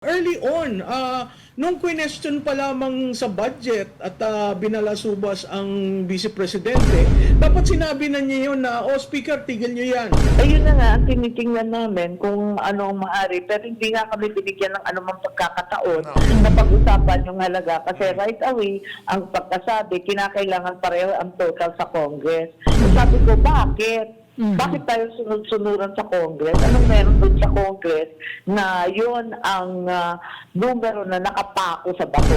Early on, nung question pa lamang sa budget at binalasubas ang Vice Presidente, dapat sinabi na niya yun na, Speaker, tigil niyo yan. Ayun na nga, ang tinitingnan namin kung ano ang maaari. Pero hindi nga kami binigyan ng anumang pagkakataon na pag-usapan yung halaga. Kasi right away, ang pagkasabi, kinakailangan pareho ang total sa Congress. Sabi ko, bakit? Bakit tayo sunod-sunuran sa Congress? Anong meron doon sa Congress na yun ang numero na nakapako sa bato?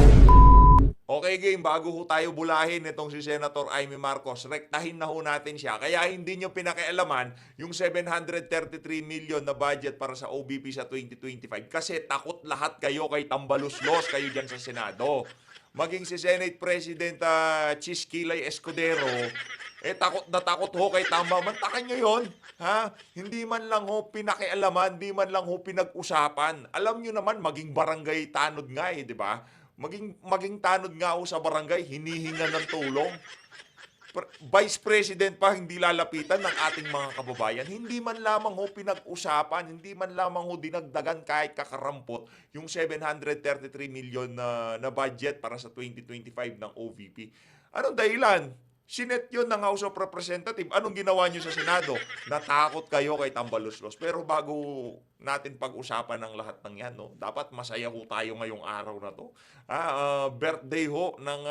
Okay, game. Bago ho tayo bulahin itong si Senator Amy Marcos, rektahin na ho natin siya. Kaya hindi nyo pinakialaman yung 733 million na budget para sa OBP sa 2025. Kasi takot lahat kayo kay tambaluslos kayo dyan sa Senado. Maging si Senate President Chis Kilay Escudero, takot na takot ho kay Tamba. Mantakan nyo yun. Ha? Hindi man lang ho pinakialaman, hindi man lang ho pinag-usapan. Alam nyo naman, maging barangay tanod nga di ba? Maging tanod nga ho sa barangay, hinihinga ng tulong. Vice President pa hindi lalapitan ng ating mga kababayan. Hindi man lamang ho pinag-usapan, hindi man lamang ho dinagdagan kahit kakarampot yung 733 million na budget para sa 2025 ng OVP. Anong dahilan? Sinet yun ng House of Representatives. Anong ginawa nyo sa Senado? Natakot kayo kay tambaluslos. Pero bago natin pag-usapan ng lahat ng yan, no, dapat masaya ho tayo ngayong araw na to. Birthday ho ng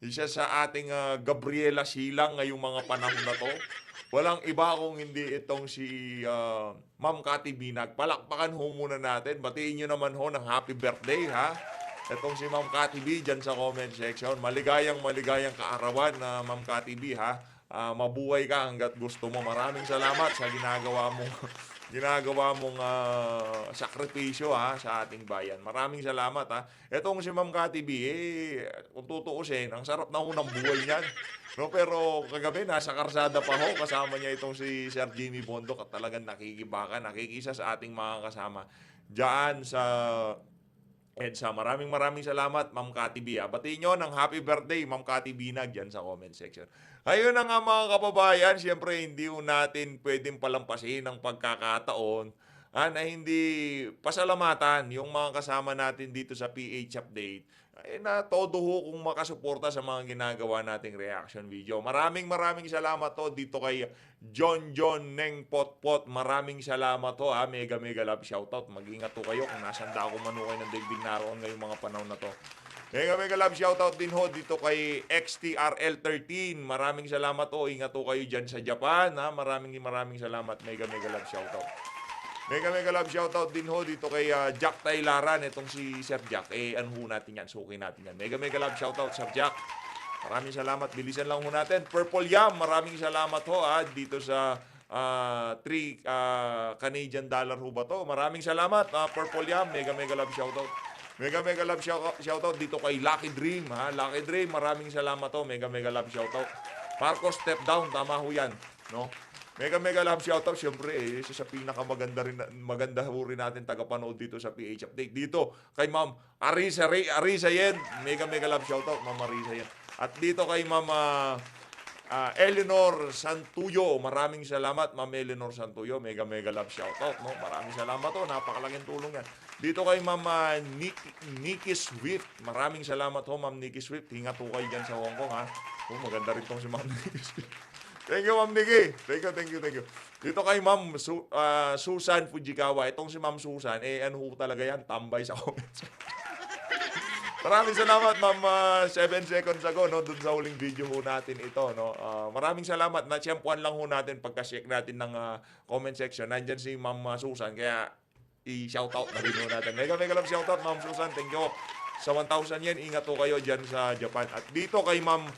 isa sa ating Gabriela Silang ngayong mga panahon na to. Walang iba kung hindi itong si Ma'am Cathy Binag. Palakpakan ho muna natin. Batiin nyo naman ho ng happy birthday, ha? Itong si Ma'am Cathy B dyan sa comment section. Maligayang kaarawan na Ma'am Cathy B, ha? Mabuhay ka hanggat gusto mo. Maraming salamat sa ginagawa mong sakripisyo, ha, sa ating bayan. Maraming salamat, ha. Itong si Ma'am Cathy B, kung tutuusin, ang sarap na ho ng buhay niyan. No, pero kagabi nasa karsada pa ho, kasama niya itong si Sir Jimmy Bondok at talagang nakikibaka, nakikisa sa ating mga kasama diyan sa EDSA. Maraming salamat, Ma'am Cathy B. Batiin nyo ng happy birthday, Ma'am Cathy Binag, dyan sa comment section. Ayun na nga mga kababayan, siyempre hindi natin pwedeng palampasin ang pagkakataon na hindi pasalamatan yung mga kasama natin dito sa PH Update. Na todo ho kung makasuporta sa mga ginagawa nating reaction video. Maraming salamat to dito kay John Neng Potpot. Maraming salamat to, mega love shoutout. Mag-ingat to kayo kung nasan ako manukay ng daigdig naroon ngayong mga panahon na to. Mega love shoutout din ho dito kay XTRL13. Maraming salamat to. Ingat to kayo dyan sa Japan. Maraming salamat. Mega love shoutout. Mega love shoutout din ho dito kay Jack Taylaran. Itong si Sir Jack. Ano ho natin yan? Suki natin yan. Mega love shoutout, Sir Jack. Maraming salamat. Bilisan lang ho natin. Purple Yam. Maraming salamat ho dito sa 3 Canadian dollar ho ba to? Maraming salamat. Purple Yam. Mega love shoutout. Mega love shoutout dito kay Lucky Dream. Lucky Dream. Maraming salamat ho. Mega love shoutout. Marcos Step Down. Tama ho yan. No? Mega love shoutout, siyempre isa sa maganda ho rin natin tagapanood dito sa PH Update. Dito kay Ma'am Arisa Yen, mega love shoutout, Ma'am Arisa Yen. At dito kay Ma'am Eleanor Santuyo, maraming salamat, Ma'am Eleanor Santuyo, mega love shoutout, no? Maraming salamat ho, napakalaking tulong yan. Dito kay Ma'am Nikki Swift, maraming salamat ho, Ma'am Nikki Swift. Hingat ho kayo dyan sa Hong Kong, ha. Maganda rin tong si Ma'am Nikki Swift. Thank you, Ma'am Nikki. Thank you. Dito kay Ma'am Susan Fujikawa. Itong si Ma'am Susan, ano ho talaga yan? Tambay sa comments. Maraming salamat, Ma'am. 7 seconds ago, no? Doon sa huling video ho natin ito, no? Maraming salamat. Na-tiyempuan lang ho natin pagka-check natin ng comment section. Nandyan si Ma'am Susan. Kaya, i-shoutout na rin ho natin. Mega love shoutout, Ma'am Susan. Thank you. Sa 1,000 yen, ingat ho kayo dyan sa Japan. At dito kay Ma'am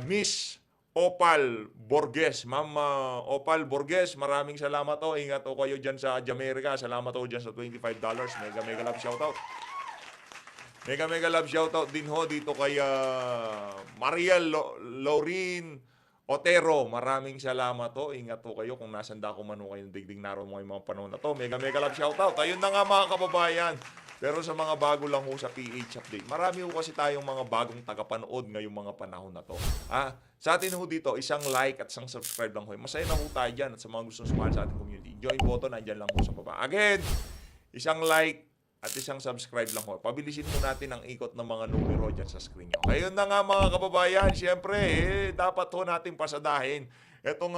Miss Opal Borges. Ma'am Opal Borges, maraming salamat ho. Ingat ho kayo dyan sa Jamaica. Salamat ho dyan sa $25. Mega love shoutout. Mega love shoutout din ho dito kay Maria Laurin Otero. Maraming salamat ho. Ingat ho kayo kung nasan ako man ho kayo digdig naroon mo yung mga panahon na to. Mega love shoutout. Ayun na nga mga kababayan. Pero sa mga bago lang ho sa PH Update, marami ho kasi tayong mga bagong tagapanood ngayong mga panahon na to. Sa atin ho dito, isang like at isang subscribe lang ho. Masaya na ho tayo dyan at sa mga gustong sumali sa ating community. Join button, nandyan lang ho sa baba. Again, isang like at isang subscribe lang ho. Pabilisin mo natin ang ikot ng mga numero dyan sa screen nyo. Ayun na nga mga kababayan, syempre, dapat ho natin pasadahin itong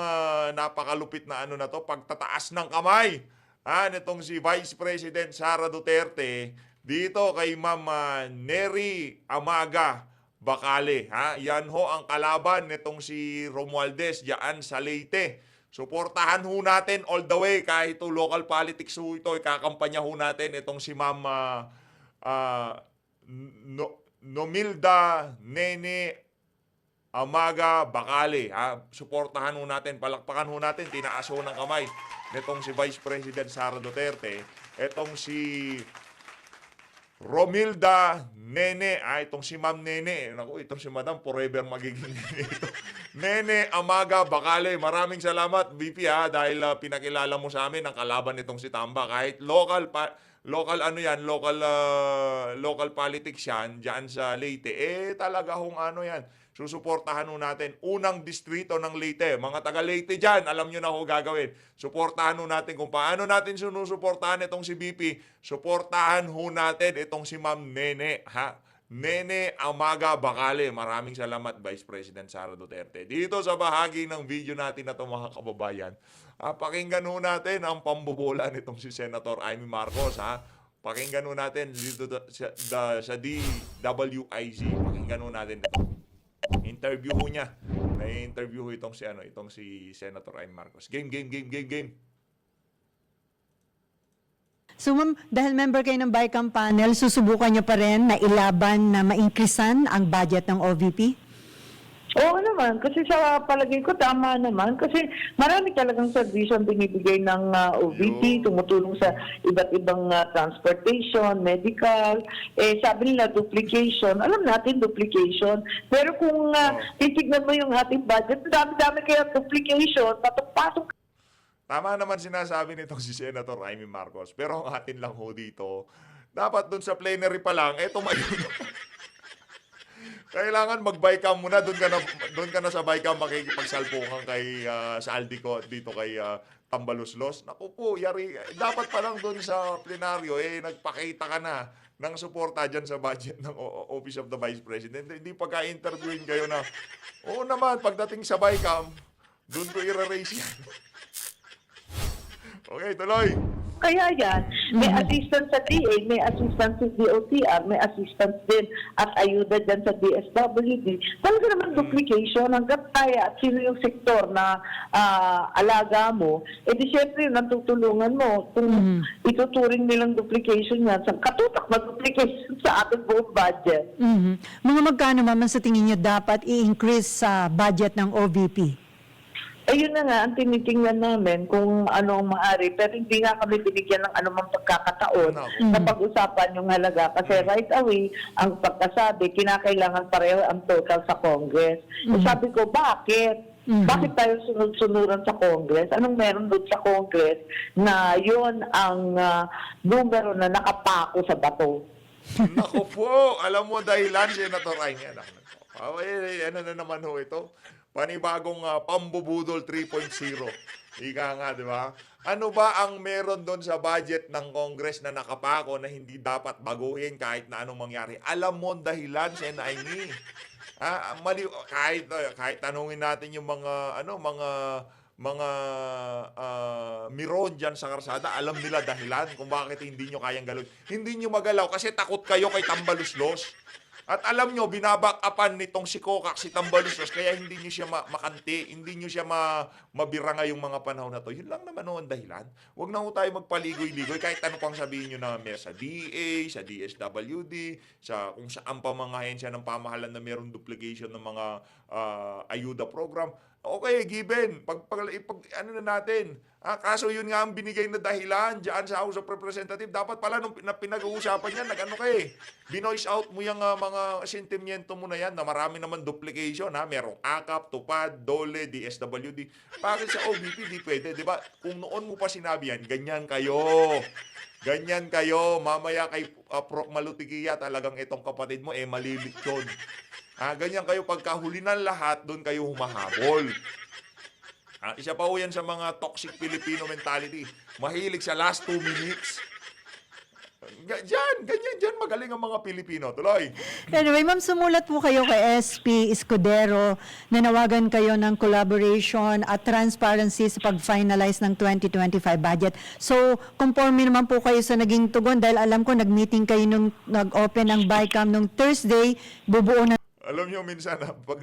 napakalupit na ano na to, pagtataas ng kamay. Nitong si Vice President Sara Duterte dito kay Ma'am Neri Amaga Bacale. Yan ho ang kalaban nitong si Romualdez diyan sa Leyte. Suportahan ho natin all the way kahit ito local politics ho ito. Ikakampanya ho natin itong si Ma'am Nomilda Nene Amaga Bacale. Suportahan ho natin, palakpakan ho natin, tinaas ho ng kamay nitong si Vice President Sara Duterte. Itong si Romilda Nene, itong si Ma'am Nene, naku, itong si Madam, forever magiging Nene ito. Nene Amaga Bacale, maraming salamat VP dahil pinakilala mo sa amin ang kalaban nitong si Tamba. Kahit local politics yan, dyan sa Leyte, talaga hong yan, susuportahan ho natin. Unang distrito ng Leyte. Mga taga Leyte dyan, alam nyo na ho gagawin. Suportahan ho natin kung paano natin sinusuportahan itong si BP. Suportahan ho natin itong si Ma'am Nene. Nene Amaga Bacale. Maraming salamat, Vice President Sara Duterte. Dito sa bahagi ng video natin na ito, mga kababayan, pakinggan ho natin ang pambobola nitong si Senator Amy Marcos. Pakinggan ho natin dito sa DWIZ. Pakinggan ho natin ito. Interview ho niya. Na-interview ho itong si Senator Amy Marcos. Game. So ma'am, dahil member kayo ng BICAM panel, susubukan niyo pa rin na ilaban na ma-increasean ang budget ng OVP? Oo naman, kasi sa palagay ko tama naman kasi marami talagang servisyo ang binibigay ng OVP, tumutulong sa iba't ibang transportation, medical, sabi nila duplication, alam natin duplication, pero kung titignan mo yung ating budget, dami-dami kaya duplication, patok-patok. Tama naman sinasabi nitong si Senator Amy Marcos, pero ang atin lang ho dito, dapat dun sa plenary pa lang, kailangan mag-BICAM muna, doon ka na sa BICAM makikipagsalpungan kay sa Aldico dito kay Tambaluslos. Naku po, yari, dapat pa lang doon sa plenaryo nagpakita ka na ng suporta dyan sa budget ng Office of the Vice President. Hindi pagka-interviewin kayo na, oo naman, pagdating sa BICAM, doon ko i-raise yan. Okay, tuloy. Kaya yan, may assistance sa DA, may assistance sa DOTR, may assistance din at ayuda dyan sa DSWD. Talaga naman duplication, hanggat kaya at sino yung sektor na alaga mo, di syempre yung natutulungan mo. Kung ituturing nilang duplication yan, katutak na duplication sa ating buong budget. Mga magkano ma'am sa tingin niyo dapat i-increase sa budget ng OVP? Ayun na nga, ang tinitingnan namin kung ano ang maaari. Pero hindi nga kami binigyan ng anumang pagkakataon na pag-usapan yung halaga. Kasi right away, ang pagkasabi, kinakailangan pareho ang total sa Congress. Sabi ko, bakit? Bakit tayo sunod-sunuran sa Congress? Anong meron doon sa Congress na yon ang numero na nakapako sa bato? Naku po, alam mo dahilan, Senator Amy. Ano na naman ho ito? Panibagong pambubudol 3.0. Ika nga, di ba? Ano ba ang meron doon sa budget ng Congress na nakapako na hindi dapat baguhin kahit na anong mangyari? Alam mo ang dahilan, Sen. Amy. Kahit tanungin natin yung mga miron dyan sa karsada, alam nila dahilan kung bakit hindi nyo kayang galawin. Hindi nyo magalaw kasi takot kayo kay Tambaluslos. At alam nyo, binaback-upan nitong si Kokak, si Tambaluslos, kaya hindi nyo siya makante, hindi nyo siya mabira ngayong mga panahon na to. Yun lang naman ang dahilan. Huwag na ho tayo magpaligoy-ligoy, kahit ano pang sabihin nyo na may sa DA, sa DSWD, sa kung saan pa mga ahensya ng pamahalan na mayroong duplication ng mga ayuda program. Okay, given. Ano na natin? Kaso yun nga ang binigay na dahilan dyan sa House of Representatives. Dapat pala nung pinag-uusapan yan, binoise out mo yung mga sentimiento mo na yan na marami naman duplication. Merong AKAP, TUPAD, DOLE, DSWD. Bakit sa OVP di pwede? Diba? Kung noon mo pa sinabi yan, ganyan kayo. Ganyan kayo. Mamaya kay Prof. Malutigia talagang itong kapatid mo, malilit yun. Ganyan kayo, pagkahuli ng lahat, doon kayo humahabol. Isa pa ho yan sa mga toxic Filipino mentality. Mahilig sa last 2 minutes. Ganyan dyan, magaling ang mga Pilipino. Tuloy. Anyway, ma'am, sumulat po kayo kay SP Escudero, nanawagan kayo ng collaboration at transparency sa pag-finalize ng 2025 budget. So, conforme naman po kayo sa naging tugon dahil alam ko nag-meeting kayo nung nag-open ang BICAM nung Thursday, bubuo na. Alam nyo, minsan, pag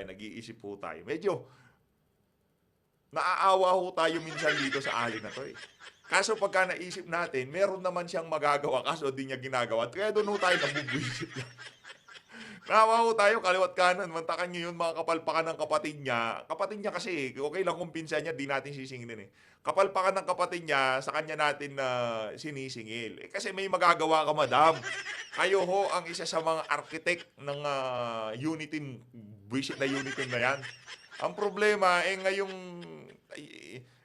nag-iisip po tayo, medyo naaawa ho tayo minsan dito sa alin na to eh. Kaso pagka naisip natin, meron naman siyang magagawa, kaso di niya ginagawa. Kaya doon ho tayo nabubwisit lang. Naawa ho tayo, kaliwat kanan, mantakan nyo yun, mga kapalpakan ng kapatid niya. Kapatid niya kasi, okay lang kung pinsan niya, di natin sisingilin eh. Kapalpakan ng kapatid niya, sa kanya natin na sinisingil. Kasi may magagawa ka, madam. Kayo ho ang isa sa mga architect ng unity, visit na unity na yan. Ang problema, ngayong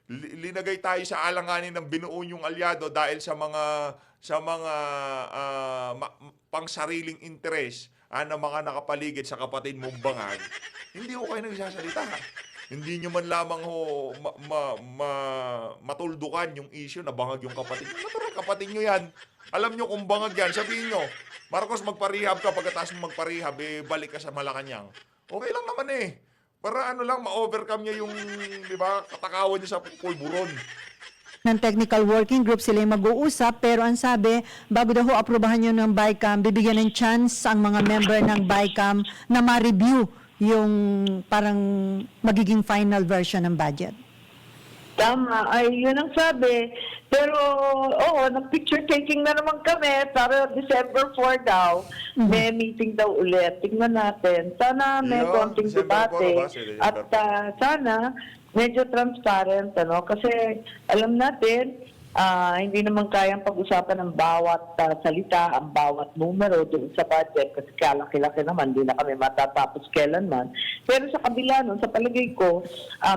linagay tayo sa alanganin ng binuo yung alyado dahil sa mga pangsariling interes ng mga nakapaligid sa kapatid mong bangag. Hindi ko kayo nagsasalita. Hindi nyo man lamang ho matuldukan yung issue na bangag yung kapatid. Natural, kapatid nyo yan. Alam nyo kung bangag yan, sabihin nyo, Marcos, magparehab ka, pagkatapos mo magparehab, balik ka sa Malacanang. Okay lang naman eh. Para ma-overcome niya yung, di ba, katakawan niya sa pulburon. Ng technical working group, sila yung mag-uusap, pero ang sabi, bago daw ho aprobahan nyo ng BICAM, bibigyan ng chance ang mga member ng BICAM na ma-review yung parang magiging final version ng budget. Tama, ay yun ang sabi. Pero, oo, nag-picture taking na naman kami para December 4 daw. May meeting daw ulit. Tingnan natin. Sana may Yun, konting December 4 debate. ba? December At sana medyo transparent, ano? Kasi alam natin, hindi naman kayang pag-usapan ng bawat salita, ang bawat numero doon sa budget kasi kalaki-laki naman, hindi na kami matatapos kailanman. Pero sa kabila nun, sa palagay ko,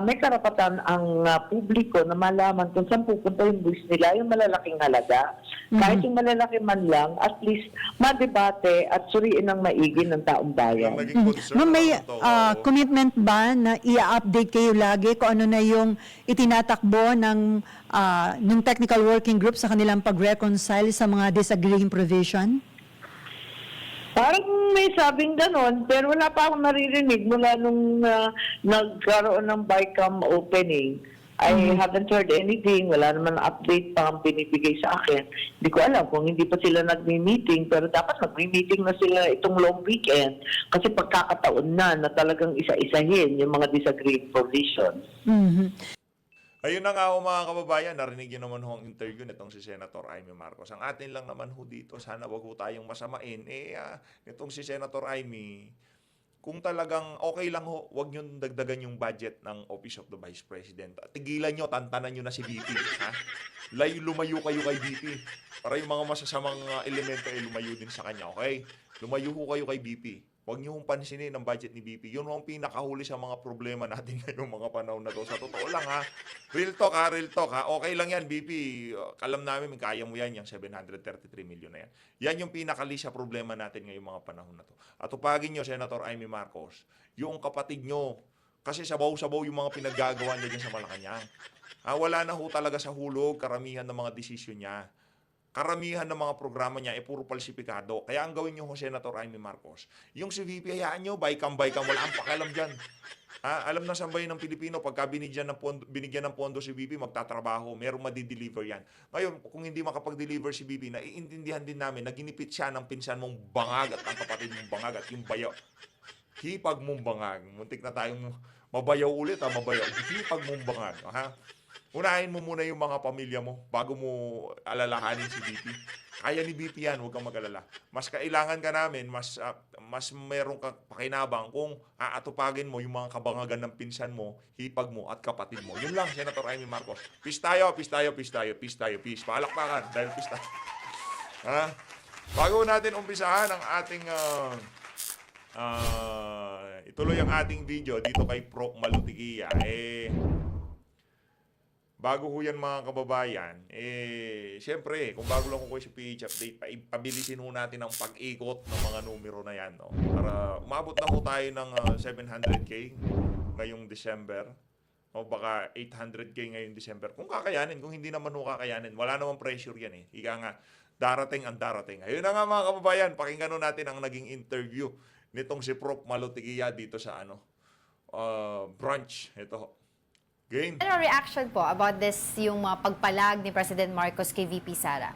may karapatan ang publiko na malaman kung saan pupunta yung buwis nila, yung malalaking halaga. Kahit yung malalaki man lang, at least madebate at suriin ng maigi ng taong bayan. Yung naging concern Ma'am, may naman to, commitment ba na i-update kayo lagi kung ano na yung itinatakbo ng technical working group sa kanilang pag-reconcile sa mga disagreeing provision? Parang may sabing ganon, pero wala pa akong naririnig mula nung nagkaroon ng BICAM opening. I haven't heard anything. Wala naman update pa ang binibigay sa akin. Hindi ko alam kung hindi pa sila nagmi-meeting, pero dapat nagmi-meeting na sila itong long weekend kasi pagkakataon na talagang isa-isahin yung mga disagreeing provisions. Ayun na nga ho mga kababayan, narinig yun naman ho ang interview nitong si Senator Amy Marcos. Ang atin lang naman ho dito, sana wag ho tayong masamain. Nitong si Senator Amy, kung talagang okay lang ho, wag nyo dagdagan yung budget ng Office of the Vice President. Tigilan nyo, tantanan nyo na si VP. Ha? Lumayo kayo kay VP. Para yung mga masasamang elemento ay lumayo din sa kanya, okay? Lumayo ho kayo kay VP. Huwag niyo hong pansinin ang budget ni BP. Yun ang pinakahuli sa mga problema natin ngayong mga panahon na to. Sa totoo lang ha. Real talk ha. Okay lang yan, BP. Alam namin, kaya mo yan, yung 733 million na yan. Yan yung pinakali sa problema natin ngayong mga panahon na to. At upagin nyo, Senator Amy Marcos, yung kapatid nyo, kasi sabaw-sabaw yung mga pinaggagawa niya dyan sa Malacanang. Wala na ho talaga sa hulog, karamihan ng mga desisyon niya. Karamihan ng mga programa niya puro falsipikado. Kaya ang gawin niyo ho, Senator Amy Marcos, yung si VP, hayaan niyo, BICAM, wala ang pakialam dyan. Alam na sambahin ng Pilipino, pagka binigyan ng pondo si VP, magtatrabaho, merong madideliver yan. Ngayon, kung hindi makapag-deliver si VP, naiintindihan din namin na ginipit siya ng pinsan mong bangag at ang kapatid mong bangag at yung bayaw. Hipag mong bangag. Muntik na tayong mabayaw ulit, mabayaw. Hipag mong bangag. Unahin mo muna yung mga pamilya mo bago mo alalahanin si BP. Kaya ni BP yan, huwag kang mag-alala. Mas kailangan ka namin, mas meron kang pakinabang kung aatupagin mo yung mga kabangagan ng pinsan mo, hipag mo at kapatid mo. Yun lang, Senator Amy Marcos. Peace tayo. Palakpakan dahil peace tayo. Bago natin umpisahan ang ating ituloy ang ating video dito kay Prof. Malutikia. Bago ho yan mga kababayan, siyempre, kung bago lang ko sa PH Update, pabilisin ho natin ang pag-ikot ng mga numero na yan. No? Para umabot na ho tayo ng 700K ngayong December. O baka 800K ngayong December. Kung kakayanin, kung hindi naman ho kakayanin, wala namang pressure yan eh. Ika nga, darating ang darating. Ayun na nga mga kababayan, pakinggan natin ang naging interview nitong si Prof. Malutigia dito sa branch. Ito ho. Game. Ano reaction po about this, yung mga pagpalag ni President Marcos kay VP Sara?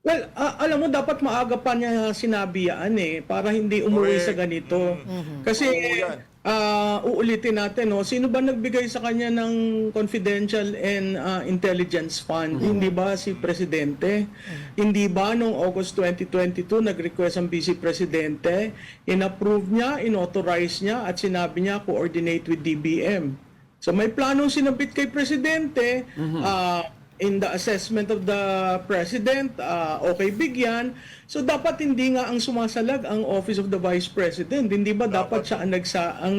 Well, alam mo, dapat maaga pa niya sinabi yan para hindi umuwi Correct. sa ganito. Kasi, Oo, yan. uulitin natin, no? Sino ba nagbigay sa kanya ng confidential and intelligence fund? Hindi ba si Presidente? Hindi ba noong August 2022, nag-request ang Vice Presidente, in-approve niya, in-authorize niya, at sinabi niya, coordinate with DBM. So may planong sinabit kay Presidente, in the assessment of the President, okay bigyan. So dapat hindi nga ang sumasalag ang Office of the Vice President. Hindi ba dapat siya ang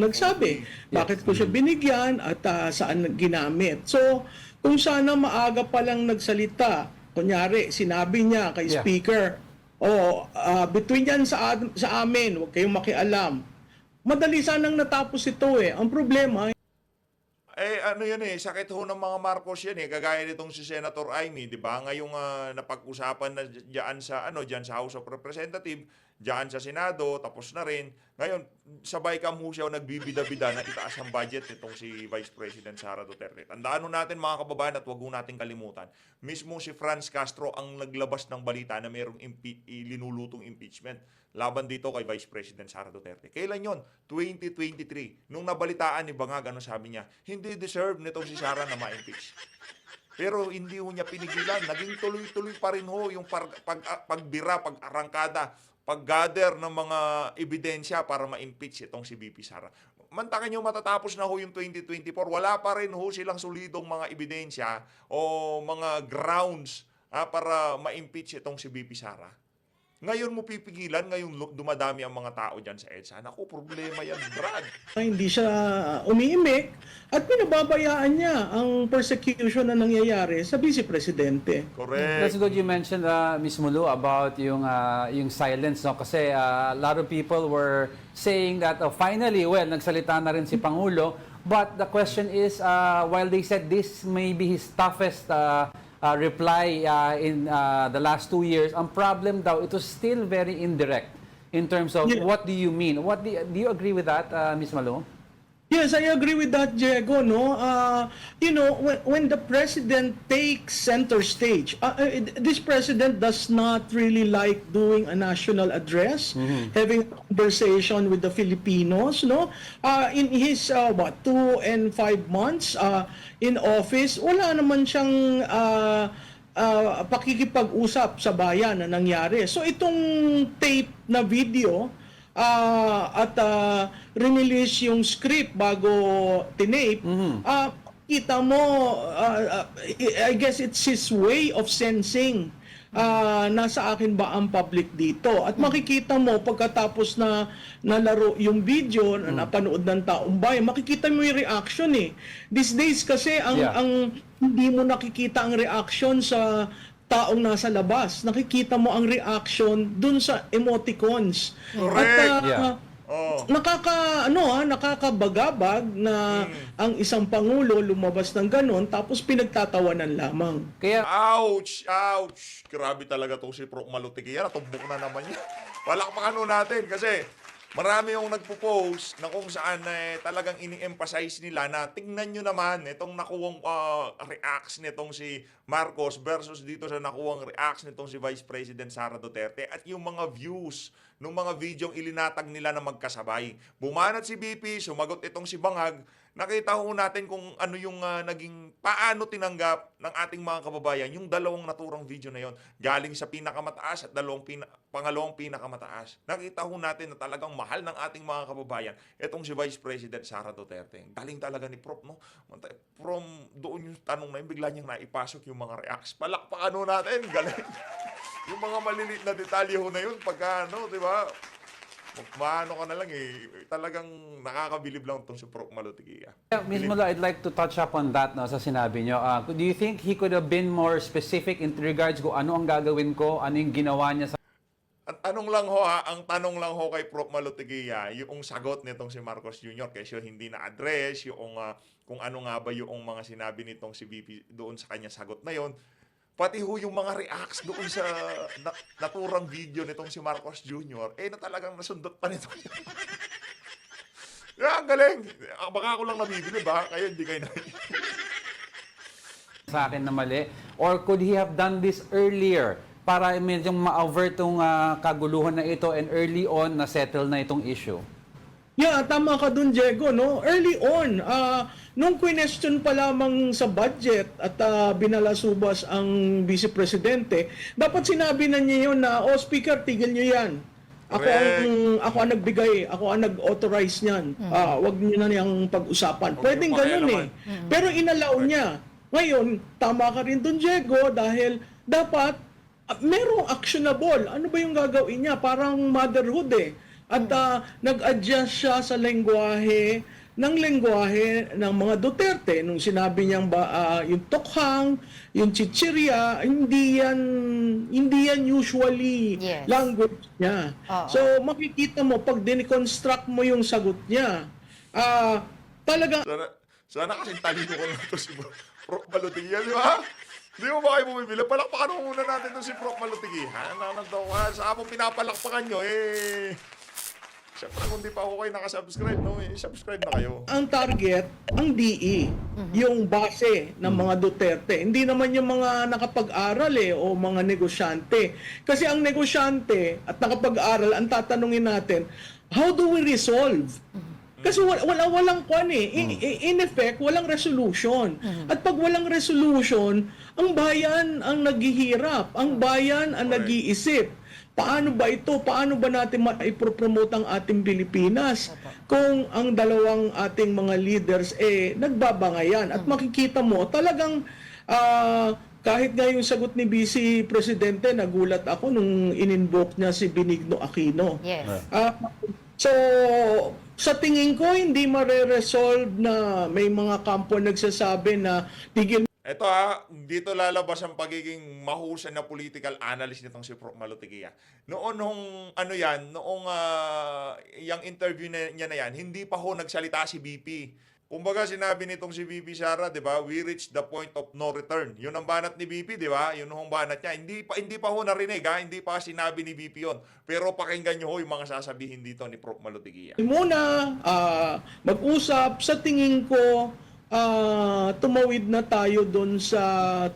nagsabi? Bakit ko siya binigyan at saan ginamit? So kung sana maaga pa lang nagsalita, kunyari sinabi niya kay Speaker, between yan sa amin, huwag kayong makialam. Madali sanang natapos ito Ang problema, Ano yan sakit ho ng mga Marcos yan kagaya nitong si Senator Amy, 'di ba? Ngayong napag-usapan na diyan sa House of Representatives, diyan sa Senado, tapos na rin. Ngayon, sabay ho siya nagbibida-bida na itaas ang budget nitong si Vice President Sara Duterte. Tandaan ho natin mga kababayan at wag ho natin kalimutan. Mismo si Franz Castro ang naglabas ng balita na mayroong linulutong impeachment laban dito kay Vice President Sara Duterte. Kailan yon? 2023. Nung nabalitaan ni Bangag, sabi niya, hindi deserve nitong si Sara na ma-impeach. Pero hindi ho niya pinigilan. Naging tuloy-tuloy pa rin ho yung pagbira, pag-arangkada, pag-gather ng mga ebidensya para ma-impeach itong si VP Sara. Mantakin nyo matatapos na ho yung 2024, wala pa rin ho silang solidong mga ebidensya o mga grounds para ma-impeach itong si VP Sara. Ngayon mo pipigilan, ngayon dumadami ang mga tao dyan sa EDSA. Naku, problema yan, Brad. hindi siya umiimik at pinababayaan niya ang persecution na nangyayari sa Vice Presidente. Correct. That's good you mentioned, Ms. Mulu, about yung silence. No? Kasi a lot of people were saying that finally, nagsalita na rin si Pangulo. But the question is, while they said this may be his toughest reply in the last 2 years, ang problem daw, it was still very indirect in terms of what do you mean? Do you agree with that, Ms. Malo? Yes, I agree with that, Diego. No, when the president takes center stage, this president does not really like doing a national address, having a conversation with the Filipinos. No, in his 2 and 5 months in office, wala naman siyang pakikipag-usap sa bayan na nangyari. So itong tape na video. At release yung script bago tinape, kita mo, I guess it's his way of sensing nasa akin ba ang public dito. At makikita mo pagkatapos na nalaro yung video na napanood ng taong bayan, makikita mo yung reaction These days kasi ang hindi mo nakikita ang reaction sa taong nasa labas, nakikita mo ang reaction dun sa emoticons. Correct. At nakakabagabag na ang isang pangulo lumabas ng ganon tapos pinagtatawanan lamang. Kaya Ouch! Ouch! Grabe talaga to si Prof. Malutigia. Natumbok na naman niya. Palakpakan natin kasi marami yung nagpo-post na kung saan talagang ini-emphasize nila na tingnan nyo naman itong nakuwang reacts nitong si Marcos versus dito sa nakuwang reacts nitong si Vice President Sara Duterte at yung mga views ng mga videong ilinatag nila na magkasabay. Bumanat si BP, sumagot itong si Bangag. Nakita ho natin kung ano yung paano tinanggap ng ating mga kababayan yung dalawang naturang video na yon galing sa pinakamataas at pangalawang pinakamataas. Nakita ho natin na talagang mahal ng ating mga kababayan itong si Vice President Sara Duterte. Galing talaga ni Prof. No? From doon yung tanong na yun, bigla niyang naipasok yung mga reacts. Palakpakan ho natin. Galing. Yung mga maliliit na detalye ho na yun pagka di ba? Maano ka na lang talagang nakakabilib lang itong si Prof. Malutigia. Ms. Malo, I'd like to touch up on that sa sinabi nyo. Do you think he could have been more specific in regards kung ano ang gagawin ko, ano yung ginawa niya sa tanong lang ho ha, ang tanong lang ho kay Prof. Malutigia, yung sagot nitong si Marcos Jr. kasi hindi na-address, yung kung ano nga ba yung mga sinabi nitong si VP doon sa kanya sagot na yon. Pati ho yung mga reacts doon sa naturang video nitong si Marcos Jr. Na talagang nasundot pa nito. Ang galing. Baka ako lang nabibili ba? Kayo hindi kayo na. Sa akin na mali? Or could he have done this earlier para medyo ma-avert itong kaguluhan na ito and early on na settle na itong issue? Yeah, tama ka dun, Diego, no? Early on, nung question pa lamang sa budget at binalasubas ang Vice Presidente, dapat sinabi na niya yun na, Speaker, tigil niyo yan. Ako ang nagbigay, ako ang nag-authorize niyan. Wag niyo na niyang pag-usapan. Pwedeng ganun eh. Pero inalaw niya. Ngayon, tama ka rin dun, Diego, dahil dapat merong actionable. Ano ba yung gagawin niya? Parang motherhood eh. At nag-adjust siya sa lengguwahe ng mga Duterte nung sinabi niyang yung tokhang, yung chichirya, hindi yan usually Yes. language niya. So makikita mo pag diniconstruct mo yung sagot niya, talagang Sana kasi talino ko lang ito si Prof. Malutigia, di ba? Di mo ba kayo bumibili? Palakpakan mo muna natin ito si Prof. Malutigia. Sa mo pinapalakpakan nyo, siyempre kung di pa ako kayo nakasubscribe, no? Subscribe na kayo. ang target, ang DE, yung base ng mga Duterte. Hindi naman yung mga nakapag-aral o mga negosyante. Kasi ang negosyante at nakapag-aral, ang tatanungin natin, how do we resolve? Kasi walang kwan eh. In effect, walang resolution. At pag walang resolution, ang bayan ang naghihirap. Ang bayan ang nag-iisip. Paano ba ito? Paano ba natin maipropromote ang ating Pilipinas kung ang dalawang ating mga leaders nagbabangayan? At makikita mo, talagang kahit nga yung sagot ni Vice Presidente, nagulat ako nung in-invoke niya si Benigno Aquino. Yes. So, sa tingin ko, hindi mare-resolve na may mga kampo nagsasabi na tigil. Ito dito lalabas ang pagiging mahusay na political analyst nitong si Prof. Malutigia. Noong yung interview niya na yan, hindi pa ho nagsalita si BP. Kumbaga sinabi nitong si BP Sara, 'di ba? We reached the point of no return. 'Yun ang banat ni BP, 'di ba? 'Yun ang banat niya. Hindi pa ho narinig, hindi pa sinabi ni BP 'yon. Pero pakinggan niyo ho yung mga sasabihin dito ni Prof. Malutigia. Muna, mag-usap. Sa tingin ko, tumawid na tayo doon sa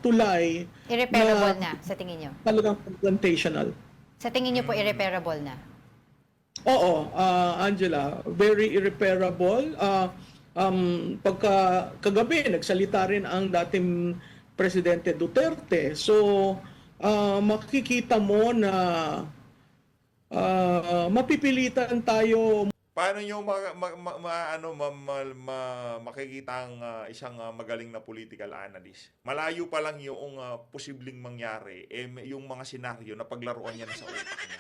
tulay. Irreparable na, sa tingin nyo? Talagang confrontational. Sa tingin nyo po, irreparable na? Oo, Angela, very irreparable. Kagabi, nagsalita rin ang dating Presidente Duterte. So, makikita mo na mapipilitan tayo. Paano nyo makikita ang isang magaling na political analyst? Malayo pa lang yung posibleng mangyari, yung mga senaryo na paglaruan niya na sa utak niya.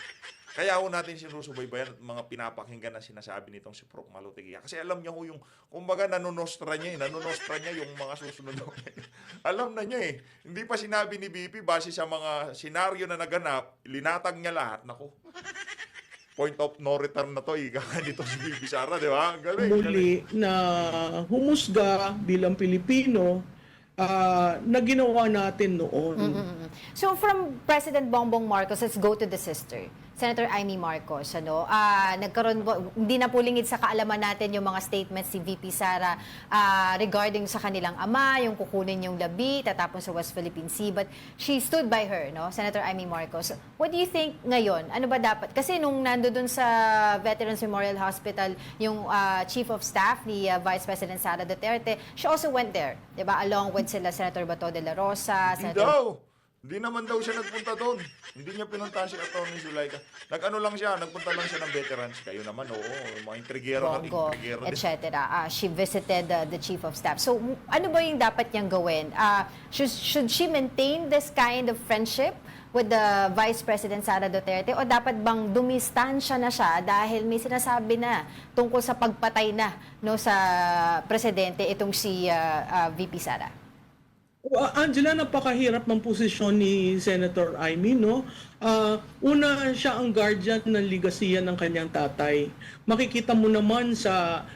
Kaya ho natin sinusubaybayan at mga pinapakinggan na sinasabi nitong si Prof. Malutigia. Kasi alam niya ho yung, kumbaga nanonostra niya yung mga susunod. Alam na niya Hindi pa sinabi ni BP base sa mga senaryo na naganap, linatag niya lahat. Naku. Point of no return na to, dito si BP Sara, di ba? Galing. Muli na humusga bilang Pilipino na ginawa natin noon. So from President Bongbong Marcos, let's go to the sister. Senator Amy Marcos, nagkaroon hindi na po lingid sa kaalaman natin yung mga statements si VP Sara regarding sa kanilang ama, yung kukunin yung labi, tatapon sa West Philippine Sea, but she stood by her, Senator Amy Marcos. What do you think ngayon? Ano ba dapat? Kasi nung nandoon sa Veterans Memorial Hospital, yung Chief of Staff ni Vice President Sara Duterte, she also went there, 'di ba? Along with sila Senator Bato de la Rosa, Hindi naman daw siya nagpunta doon. Hindi niya pinuntahan si Atty. Zulaika. Nagpunta lang siya ng veterans. Kayo naman, mga intrigero Bongo, din. etc. She visited the Chief of Staff. So, ano ba yung dapat niyang gawin? Should she maintain this kind of friendship with the Vice President Sara Duterte? O dapat bang dumistansya na siya dahil may sinasabi na tungkol sa pagpatay na sa Presidente itong si VP Sara? Angela, napakahirap ng posisyon ni Senator Amy, no? Una, siya ang guardian ng ligasiya ng kanyang tatay. Makikita mo naman sa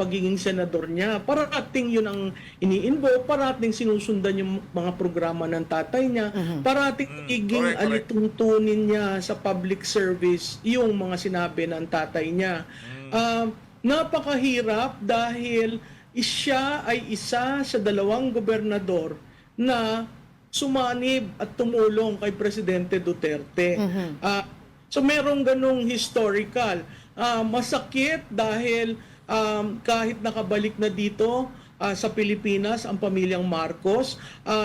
pagiging senador niya, parating yun ang ini-invoke, parating sinusundan yung mga programa ng tatay niya, parating iging Correct. alituntunin niya sa public service yung mga sinabi ng tatay niya. Napakahirap dahil siya ay isa sa 2 gobernador na sumanib at tumulong kay Presidente Duterte. So merong ganong historical. Masakit dahil kahit nakabalik na dito sa Pilipinas ang pamilyang Marcos,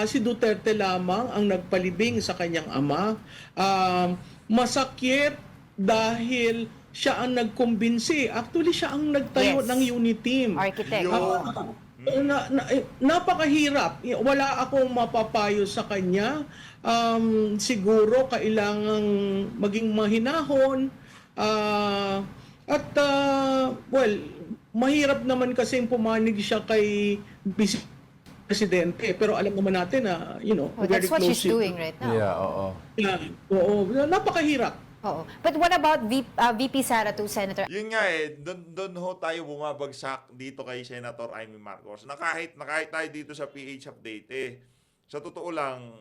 si Duterte lamang ang nagpalibing sa kanyang ama. Masakit dahil siya ang nagkumbinsi. Actually, siya ang nagtayo Yes. ng unit team. Architect. Napakahirap. Wala akong mapapayo sa kanya. Siguro kailangang maging mahinahon. Well, mahirap naman kasi pumanig siya kay Vice Presidente. Pero alam naman natin na, Oh, very that's what she's close. doing right now. Yeah, oo. Oo, napakahirap. Oo. But what about VP Sara to Senator? Yun nga doon ho tayo bumabagsak dito kay Senator Amy Marcos. Na kahit tayo dito sa PH Update, sa totoo lang,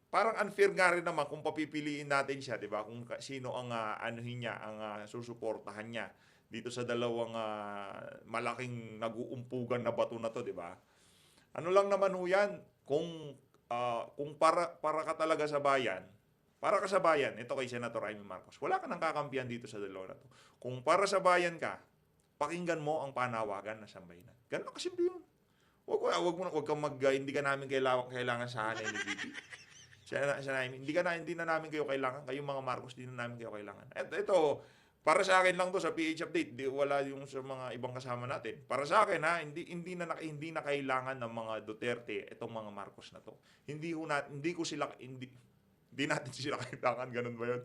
parang unfair nga rin naman kung papipiliin natin siya, di ba? Kung sino ang ang susuportahan niya dito sa 2 malaking nag-uumpugan na bato na to, di ba? Ano lang naman ho yan, kung para ka talaga sa bayan, para ka sa bayan, ito kay Senator Amy Marcos, wala ka nang kakampihan dito sa 2 na to. Kung para sa bayan ka, pakinggan mo ang panawagan ng sambayanan. Ganun kasimple yun. Wag kang hindi ka namin kailangan sa hanay ni VP. Hindi na namin kayo kailangan. Kayong mga Marcos, hindi na namin kayo kailangan. Ito, para sa akin lang to sa PH Update, wala yung sa mga ibang kasama natin. Para sa akin hindi na kailangan ng mga Duterte itong mga Marcos na to. Hindi natin sila kailangan, ganun ba yun?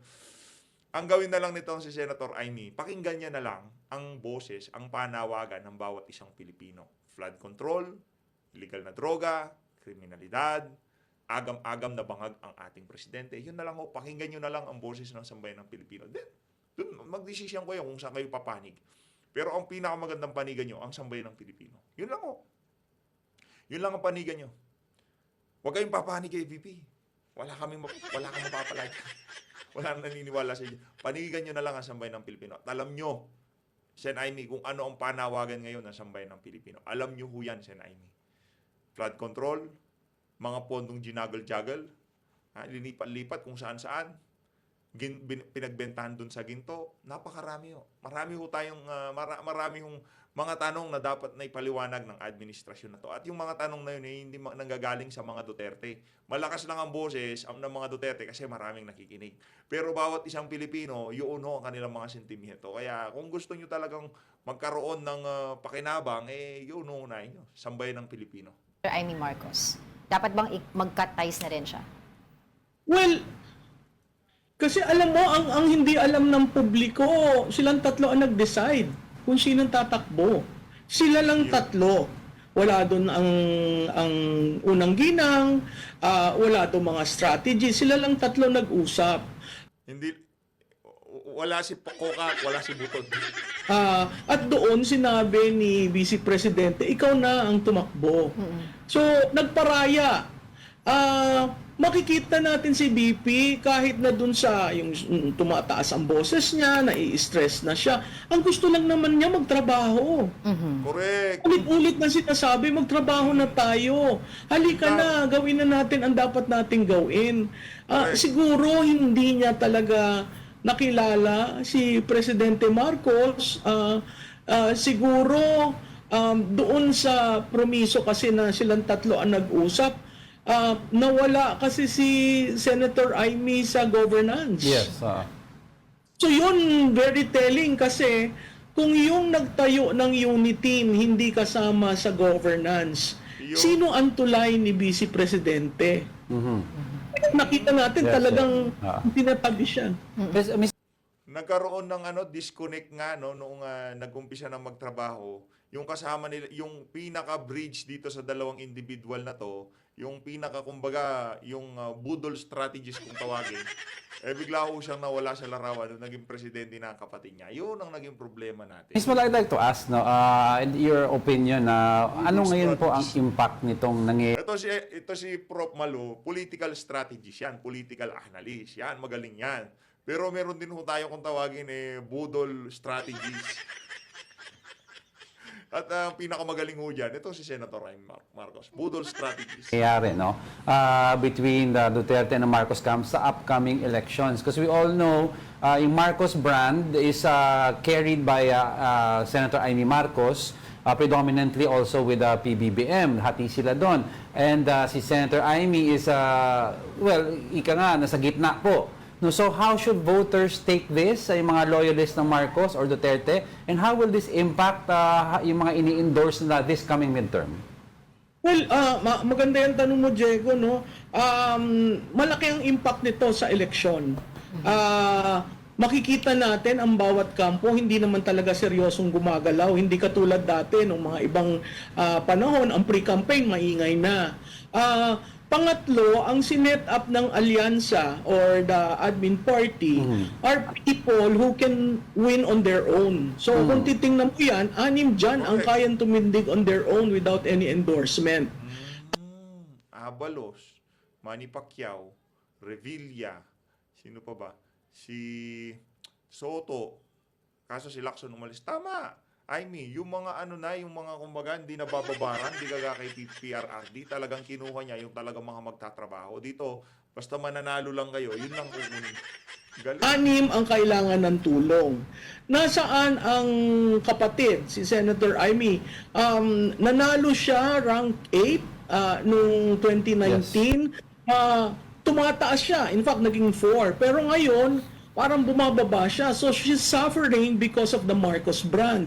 Ang gawin na lang nito si Senator Amy, pakinggan niya na lang ang boses, ang panawagan ng bawat isang Pilipino. Flood control, illegal na droga, kriminalidad, agam-agam na bangag ang ating presidente. Yun na lang pakinggan nyo na lang ang boses ng sambayan ng Pilipino. Then, dun magdesisyon kayo kung saan kayo papanig. Pero ang pinakamagandang panigan nyo, ang sambayan ng Pilipino. Yun lang Yun lang ang panigan nyo. Huwag kayong papanig kay VP. Wala kang mapapalag. Wala nang naniniwala sa inyo. Panigan nyo na lang ang sambayan ng Pilipino. At alam nyo, Sen Amy, kung ano ang panawagan ngayon ng sambayan ng Pilipino. Alam nyo ho yan, Sen Amy. Flood control, mga pondong ginagol-jagol, linipat-lipat kung saan-saan, pinagbentahan dun sa ginto, napakarami ho. Marami ho tayong, marami hong mga tanong na dapat na ipaliwanag ng administrasyon na to. At yung mga tanong na yun hindi nanggagaling sa mga Duterte. Malakas lang ang boses ng mga Duterte kasi maraming nakikinig. Pero bawat isang Pilipino, yun ho ang kanilang mga sentimiento. Kaya kung gusto nyo talagang magkaroon ng pakinabang, yun ho unahin nyo. Sambayan ng Pilipino. Amy Marcos. Dapat bang mag-cut ties na rin siya? Well, kasi alam mo, ang hindi alam ng publiko, silang 3 ang nag-decide kung sinong tatakbo. Sila lang 3. Wala doon ang unang ginang, wala doon mga strategy. Sila lang 3 nag-usap. Wala si Kokak, wala si Butod. At doon sinabi ni Vice Presidente, ikaw na ang tumakbo. So, nagparaya. Makikita natin si BP kahit na dun sa yung tumataas ang boses niya, nai-stress na siya. Ang gusto lang naman niya magtrabaho. Correct. Ulit-ulit na sinasabi, magtrabaho na tayo. Halika na, gawin na natin ang dapat nating gawin. Siguro hindi niya talaga nakilala si Presidente Marcos. Siguro doon sa promiso kasi na silang 3 ang nag-usap, nawala kasi si Senator Amy sa governance. Yes. So yun, very telling kasi kung yung nagtayo ng unit team hindi kasama sa governance, sino ang tulay ni Vice Presidente? Nakita natin Yes, talagang yes. tinatabi siya. Miss Nagkaroon ng disconnect nga noong nag-umpisa na magtrabaho yung kasama nila, yung pinaka-bridge dito sa dalawang individual na to, yung kumbaga, yung budol strategist kung tawagin, bigla ko siyang nawala sa larawan nung naging presidente na ang kapatid niya. Yun ang naging problema natin. Miss Malo, I'd like to ask, no, in your opinion, ano ngayon po ang impact nitong nangyayari? Ito si Prof. Malo, political strategist yan, political analyst yan, magaling yan. Pero meron din ho tayo kung tawagin budol strategist. At ang pinakamagaling ho dyan, ito si Senator Amy Marcos, budol strategist. No? Between the Duterte and the Marcos camps sa upcoming elections. Because we all know, yung Marcos brand is carried by Senator Amy Marcos, predominantly also with PBBM. Hati sila doon. And si Senator Amy is, ika nga, nasa gitna po. No, so how should voters take this, yung mga loyalists ng Marcos or Duterte, and how will this impact yung mga ini-endorse na this coming midterm? Well, maganda yung tanong mo, Diego, no? Malaki ang impact nito sa eleksyon. Makikita natin ang bawat kampo, hindi naman talaga seryosong gumagalaw. Hindi katulad dati nung mga ibang panahon, ang pre-campaign maingay na. Pangatlo, ang sinet up ng alyansa or the admin party are people who can win on their own. So kung titingnan mo yan, 6 dyan ang kayang tumindig on their own without any endorsement. Abalos, Manny Pacquiao, Revilla, sino pa ba? Si Soto, kaso si Lacson umalis. Tama! Yung mga yung mga kumbaga, hindi nabababaran, hindi kaga kay PRRD, talagang kinuha niya yung talagang mga magtatrabaho. Dito, basta mananalo lang kayo, yun lang kukunin. Galing. 6 ang kailangan ng tulong. Nasaan ang kapatid, si Senator Amy? Nanalo siya rank 8 noong 2019. Tumataas siya. In fact, naging 4. Pero ngayon, parang bumababa siya. So she's suffering because of the Marcos brand.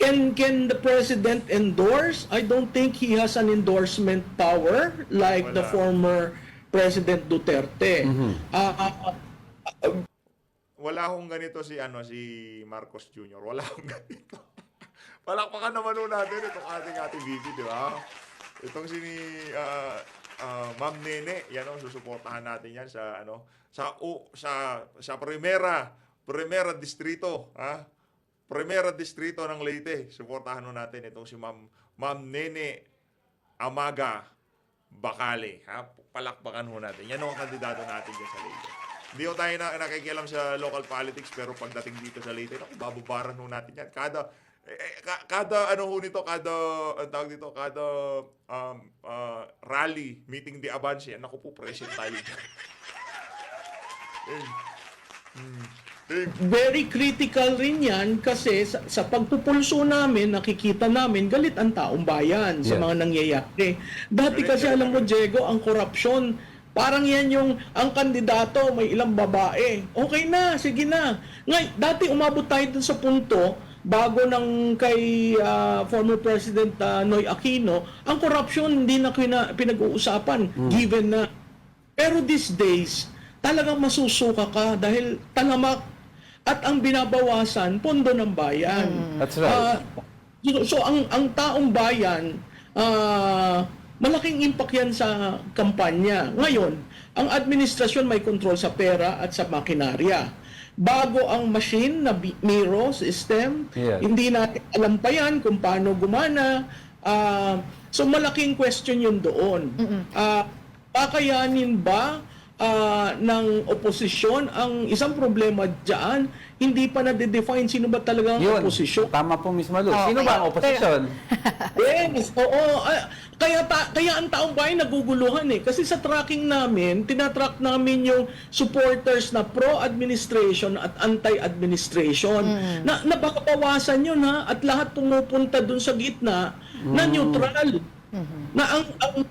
Can the president endorse? I don't think he has an endorsement power like the former President Duterte. Wala akong ganito si Marcos Jr. Wala akong ganito. Palakpakan naman nun natin itong ating VP, di ba? Itong si Ma'am Nene, yan susuportahan natin yan sa sa Primera Distrito, Primera Distrito ng Leyte. Suportahan natin itong si Ma'am Nene Amaga Bacale, palakpakan natin. Yan ang kandidato natin dyan sa Leyte. Hindi tayo nakikialam sa local politics, pero pagdating dito sa Leyte, bababaran natin yan. Kada rally, meeting the Avance, naku po, present tayo dyan. Very critical rin yan kasi sa pagpupulso namin, nakikita namin galit ang taong bayan sa mga nangyayari. Dati kasi alam mo, Diego, ang korupsyon, parang yan ang kandidato, may ilang babae. Okay na, sige na. Dati umabot tayo dun sa punto, bago ng kay former President Noy Aquino, ang corruption hindi na pinag-uusapan, given na. Pero these days, talagang masusuka ka dahil talamak at ang binabawasan, pondo ng bayan. That's right. So ang taong bayan, malaking impact yan sa kampanya. Ngayon, ang administrasyon may control sa pera at sa makinarya. Bago ang machine na Miro system, hindi natin alam pa yan kung paano gumana. So malaking question yun doon. Kakayanin ba ng oposisyon? Ang isang problema dyan, hindi pa na-define sino ba talagang oposisyon. Tama po, Miss Malu. Sino ba ang oposisyon? Yes, oo. Kaya ang taong bayan naguguluhan kasi sa tracking namin, tinatrack namin yung supporters na pro-administration at anti-administration. Na baka bawasan yun at lahat pumupunta dun sa gitna na neutral. Na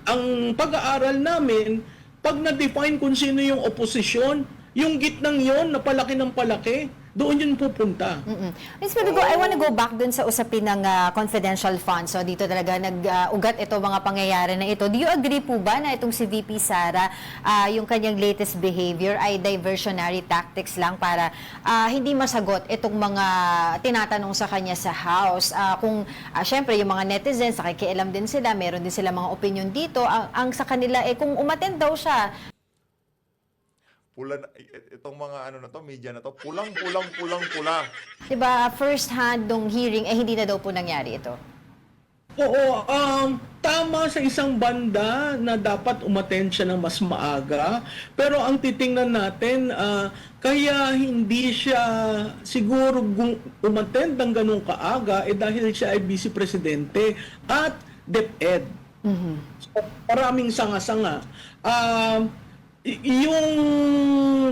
ang pag-aaral namin, pag na-define kung sino yung oposisyon, yung gitnang yon na palaki ng palaki, doon yun pupunta. Miss Pidugo, I want to go back dun sa usapin ng confidential funds. So dito talaga nag-ugat ito mga pangyayari na ito. Do you agree po ba na itong si VP Sara, yung kanyang latest behavior ay diversionary tactics lang para hindi masagot itong mga tinatanong sa kanya sa House? Kung syempre yung mga netizens, nakikialam din sila, meron din sila mga opinion dito. Ang sa kanila, kung umattend daw siya, Pula na, itong mga ano na to, media na to, pula. diba, first hand nung hearing, hindi na daw po nangyari ito. Oo, tama sa isang banda na dapat umattend siya ng mas maaga. Pero ang titingnan natin, kaya hindi siya siguro umattend ng ganun kaaga dahil siya ay vice presidente at DepEd. So, maraming sanga-sanga. Yung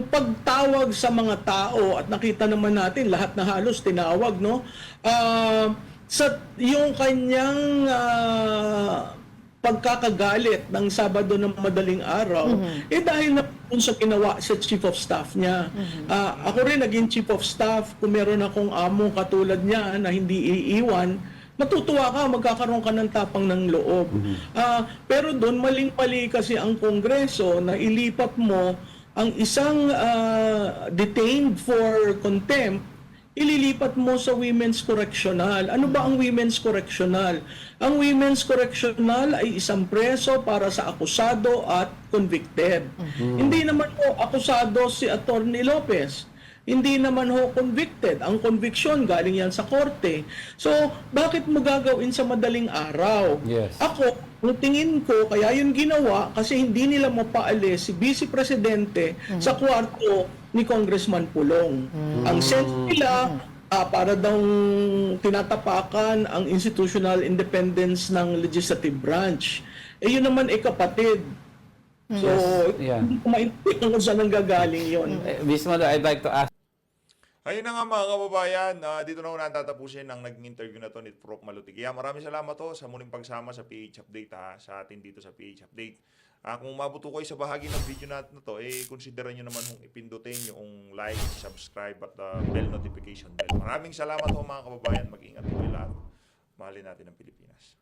pagtawag sa mga tao at nakita naman natin lahat na halos tinawag, no? Sa yung kanyang pagkakagalit ng Sabado ng madaling araw, dahil na sa ginawa sa Chief of Staff niya. Ako rin naging Chief of Staff, kung meron akong among katulad niya na hindi iiwan, matutuwa ka, magkakaroon ka ng tapang ng loob. Pero doon, maling-mali kasi ang Kongreso na ilipat mo ang isang detained for contempt, ililipat mo sa Women's Correctional. Ano ba ang Women's Correctional? Ang Women's Correctional ay isang preso para sa akusado at convicted. Hindi naman po akusado si Attorney Lopez. Hindi naman ho convicted. Ang conviction galing yan sa korte. So, bakit mo gagawin sa madaling araw? Yes. Ako, ang tingin ko, kaya yun ginawa kasi hindi nila mapaalis si Vice Presidente sa kwarto ni Congressman Pulong. Ang sense nila, para daw tinatapakan ang institutional independence ng legislative branch. Yun naman kapatid. So, Yeah. hindi ko maintindihan kung saan ang gagaling yun. Miss Malo, I'd like to ask. Ayun na nga mga kababayan, dito na una tatapusin ang naging interview na to ni Prof. Malutigia. Maraming salamat to sa muling pagsama sa PH Update sa atin dito sa PH Update. Kung mabuto kayo sa bahagi ng video natin na to, consideran nyo naman kung ipindutin yung like, subscribe at bell notification bell. Maraming salamat ho mga kababayan. Mag-ingat po kayo lahat. Mahalin natin ang Pilipinas.